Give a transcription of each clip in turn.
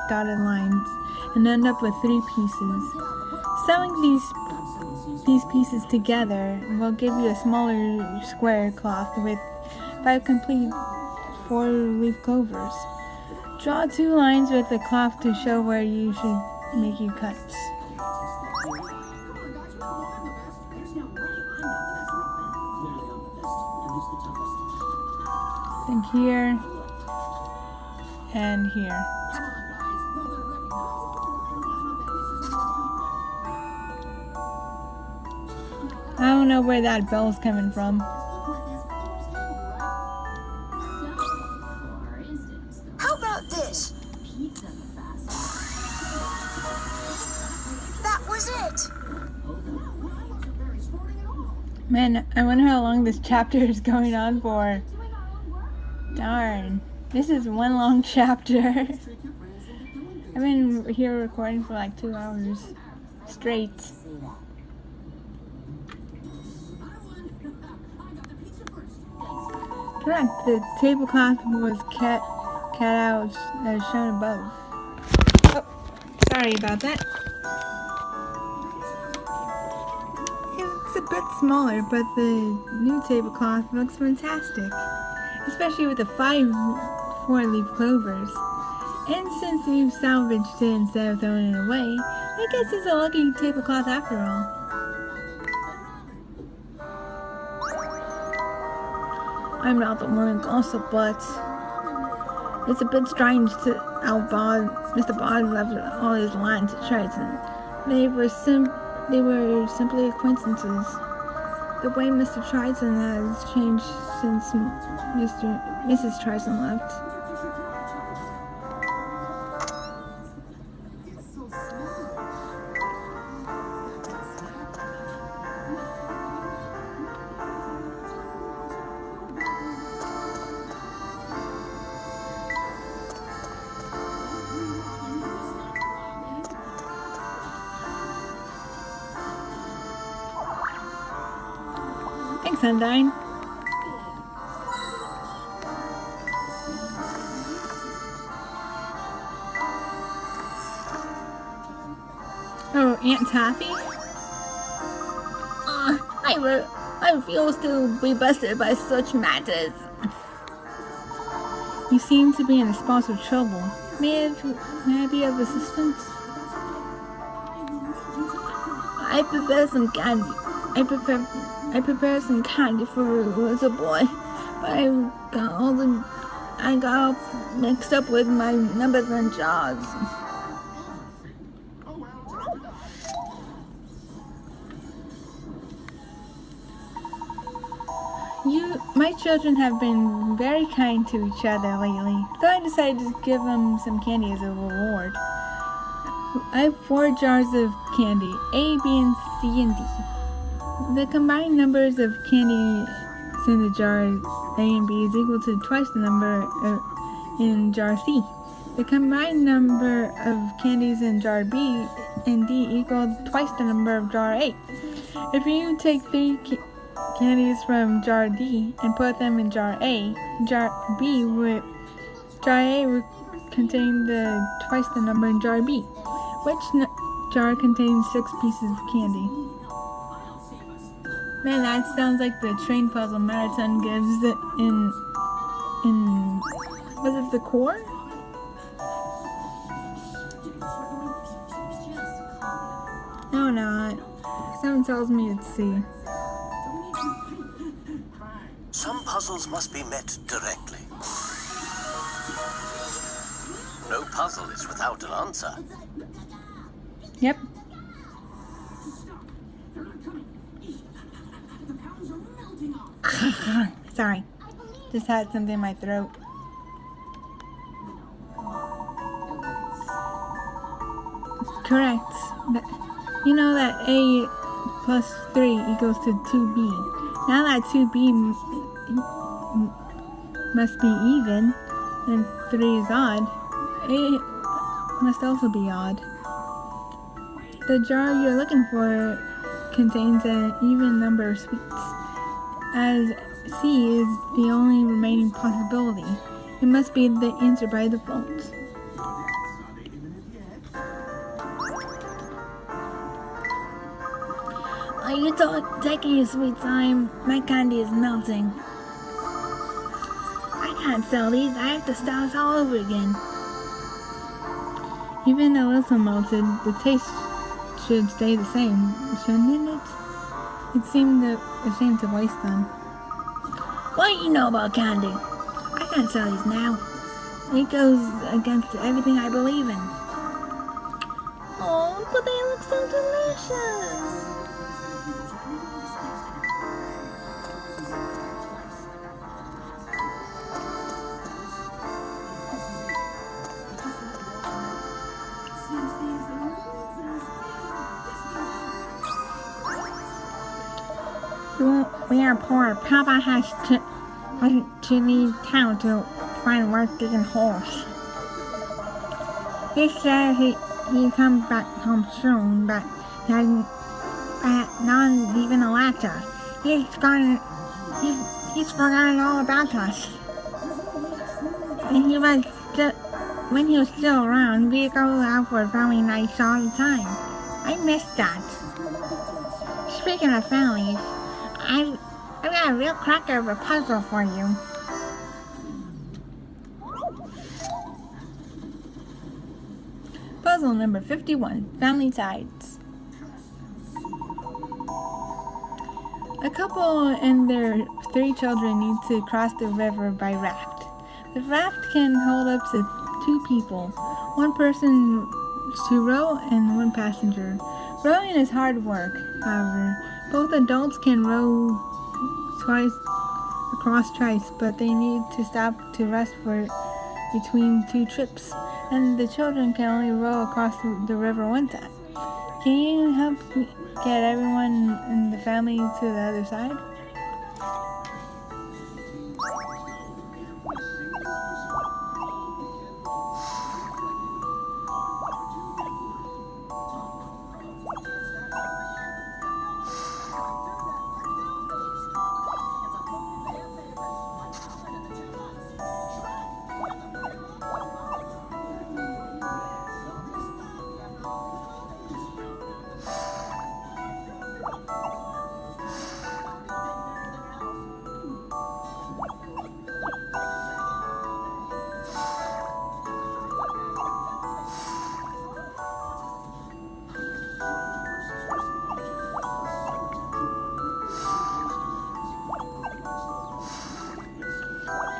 dotted lines and end up with 3 pieces. Sewing these pieces together will give you a smaller square cloth with 5 complete 4-leaf clovers. Draw 2 lines with the cloth to show where you should make your cuts. And here and here. I don't know where that bell's coming from. How about this? That was it. Man, I wonder how long this chapter is going on for. Darn. This is one long chapter. I've been here recording for like 2 hours straight. Correct, the tablecloth was cut out as shown above. Oh, sorry about that. It's a bit smaller, but the new tablecloth looks fantastic, especially with the 5 4-leaf clovers. And since you salvaged it instead of throwing it away, I guess it's a lucky tablecloth after all. I'm not the one who gossip, but it's a bit strange to how Mr. Bond left all his lines to Triton. They were simply acquaintances. The way Mr. Triton has changed since Mrs. Triton left. Thanks, Undyne. Oh, Aunt Taffy? I refuse to be busted by such matters. You seem to be in a spot of trouble. May I be of assistance? I prepare some candy. I prepare some candy for a little boy, but I got all mixed up with my numbers and jars. My children have been very kind to each other lately, so I decided to give them some candy as a reward. I have 4 jars of candy, A, B, and C, and D. The combined numbers of candies in the jars A and B is equal to twice the number in jar C. The combined number of candies in jar B and D equals twice the number of jar A. If you take 3 candies from jar D and put them in jar A, jar A would contain twice the number in jar B. Which jar contains 6 pieces of candy? Man, that sounds like the train puzzle Marathon gives in was it the core? No, not. Someone tells me it's C. Some puzzles must be met directly. No puzzle is without an answer. Yep. Sorry. Just had something in my throat. Correct. You know that A plus 3 equals to 2B. Now that 2B must be even, and 3 is odd, A must also be odd. The jar you're looking for contains an even number of sweets, as C is the only remaining possibility. It must be the answer by default. Are you taking your sweet time? My candy is melting. I can't sell these. I have to start all over again. Even a little melted, the taste should stay the same, shouldn't it? It seemed a shame to waste them. What do you know about candy? I can't sell these now. It goes against everything I believe in. Oh, but they look so delicious. We are poor. Papa has to leave town to find work digging holes. He said he'd come back home soon, but he hasn't not even a letter. He's forgotten all about us. And when he was still around, we'd go out for family nights all the time. I miss that. Speaking of families, I've got a real cracker of a puzzle for you. Puzzle number 51, Family Tides. A couple and their 3 children need to cross the river by raft. The raft can hold up to 2 people, 1 person to row and 1 passenger. Rowing is hard work, however. Both adults can row twice, but they need to stop to rest between 2 trips, and the children can only row across the river one time. Can you help get everyone in the family to the other side?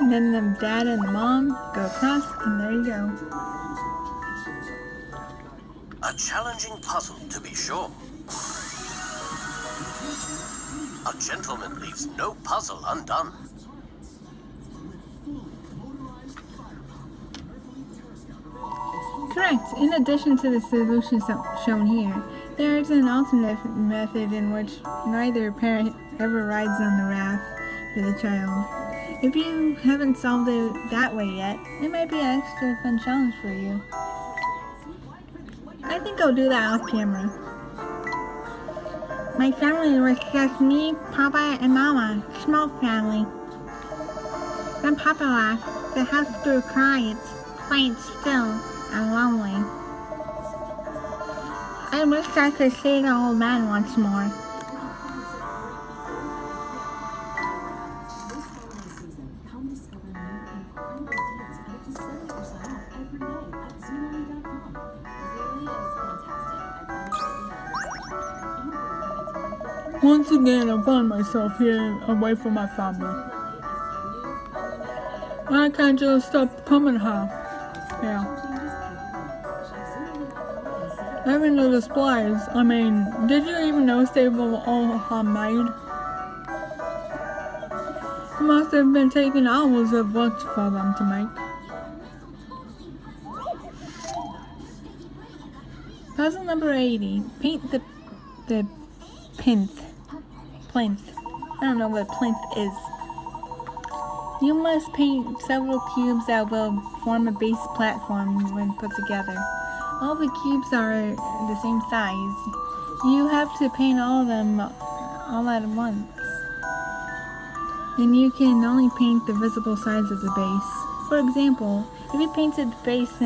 And then the dad and the mom go across, and there you go. A challenging puzzle, to be sure. A gentleman leaves no puzzle undone. Correct. In addition to the solutions shown here, there is an alternate method in which neither parent ever rides on the raft with a child. If you haven't solved it that way yet, it might be an extra fun challenge for you. I think I'll do that off camera. My family was just me, Papa, and Mama. Small family. Then Papa laughed. The house grew quiet, still, and lonely. I wish I could see the old man once more. Once again, I find myself here away from my family. I can't just stop coming here. Yeah. Even the displays, I mean, did you even notice they were all handmade? It must have been taking hours of work for them to make. Puzzle number 80. Paint the plinth. I don't know what plinth is. You must paint several cubes that will form a base platform when put together. All the cubes are the same size. You have to paint all of them all at once. And you can only paint the visible sides of the base. For example, if you painted the base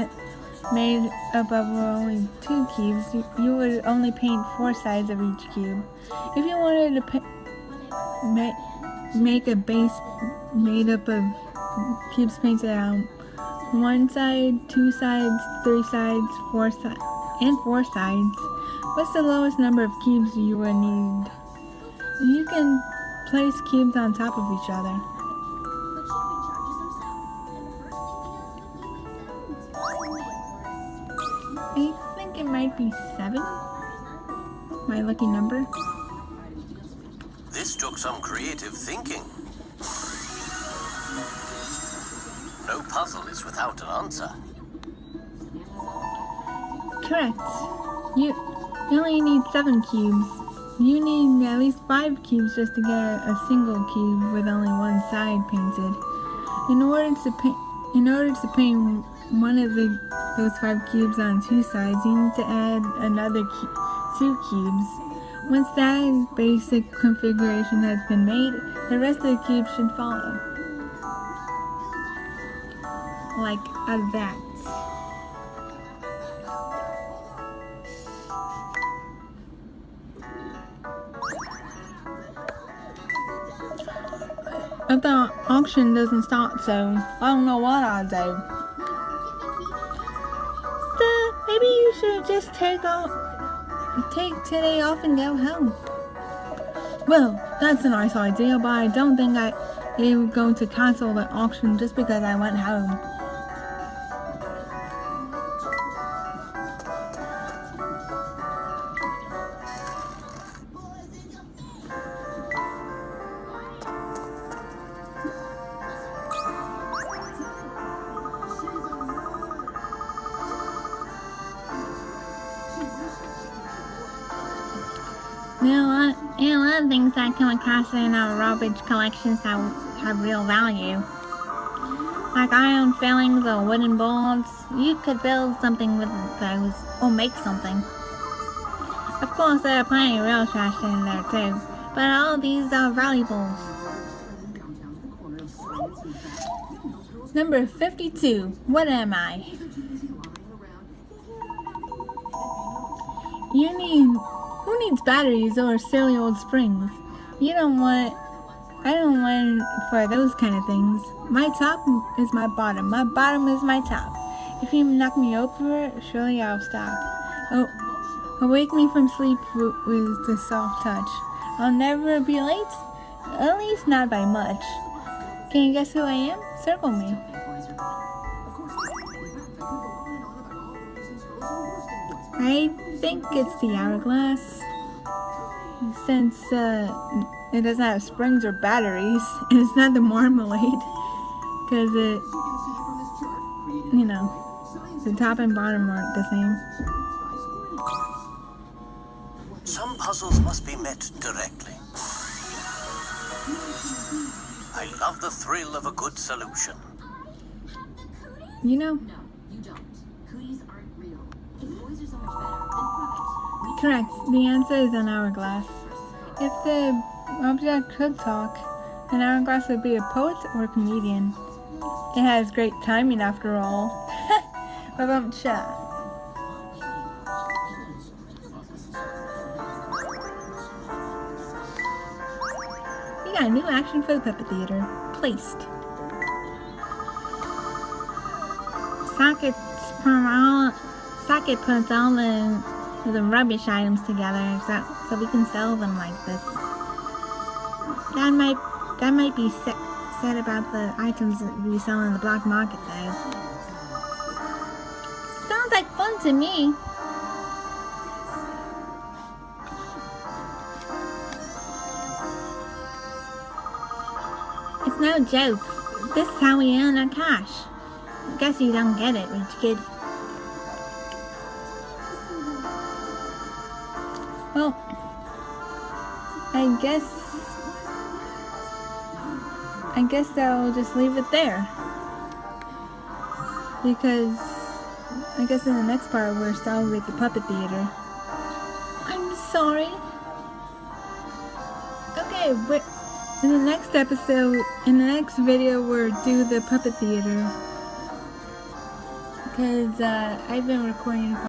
made up of only 2 cubes, you would only paint 4 sides of each cube. If you wanted to make a base made up of cubes painted on 1 side, 2 sides, 3 sides, 4 sides, and 4 sides, what's the lowest number of cubes you would need? You can place cubes on top of each other. I think it might be 7. My lucky number. This took some creative thinking. No puzzle is without an answer. Correct. You only need 7 cubes. You need at least 5 cubes just to get a single cube with only 1 side painted. In order to paint one of those 5 cubes on 2 sides, you need to add another 2 cubes. Once that basic configuration has been made, the rest of the cubes should follow. Like that. If the auction doesn't start soon, I don't know what I'll do. So maybe you should just take today off and go home. Well, that's a nice idea, but I don't think they were going to cancel the auction just because I went home. There are a lot of things that come across in our rubbish collections that have real value. Like iron fillings or wooden boards. You could build something with those, or make something. Of course, there are plenty of real trash in there too, but all these are valuables. Number 52. What am I? Who needs batteries or silly old springs? I don't want for those kind of things. My top is my bottom. My bottom is my top. If you knock me over, surely I'll stop. Awake me from sleep with a soft touch. I'll never be late, at least not by much. Can you guess who I am? Circle me. I think it's the hourglass. Since it doesn't have springs or batteries, and it's not the marmalade, because the top and bottom aren't the same. Some puzzles must be met directly. I love the thrill of a good solution. You know? No, you don't. Cooties aren't real. If boys are so much better, then fine. Correct. The answer is an hourglass. If the object could talk, an hourglass would be a poet or a comedian. It has great timing after all. Ba-bum-cha. We got a new action for the puppet theater. Placed. Socket puts all the rubbish items together so we can sell them like this. That might be said about the items that we sell in the black market though. Sounds like fun to me. It's no joke. This is how we earn our cash. Guess you don't get it, rich kid. Well, I guess I'll just leave it there. Because I guess in the next part we're starting with the puppet theater. I'm sorry. Okay, but in the next episode, in the next video, we'll do the puppet theater. because I've been recording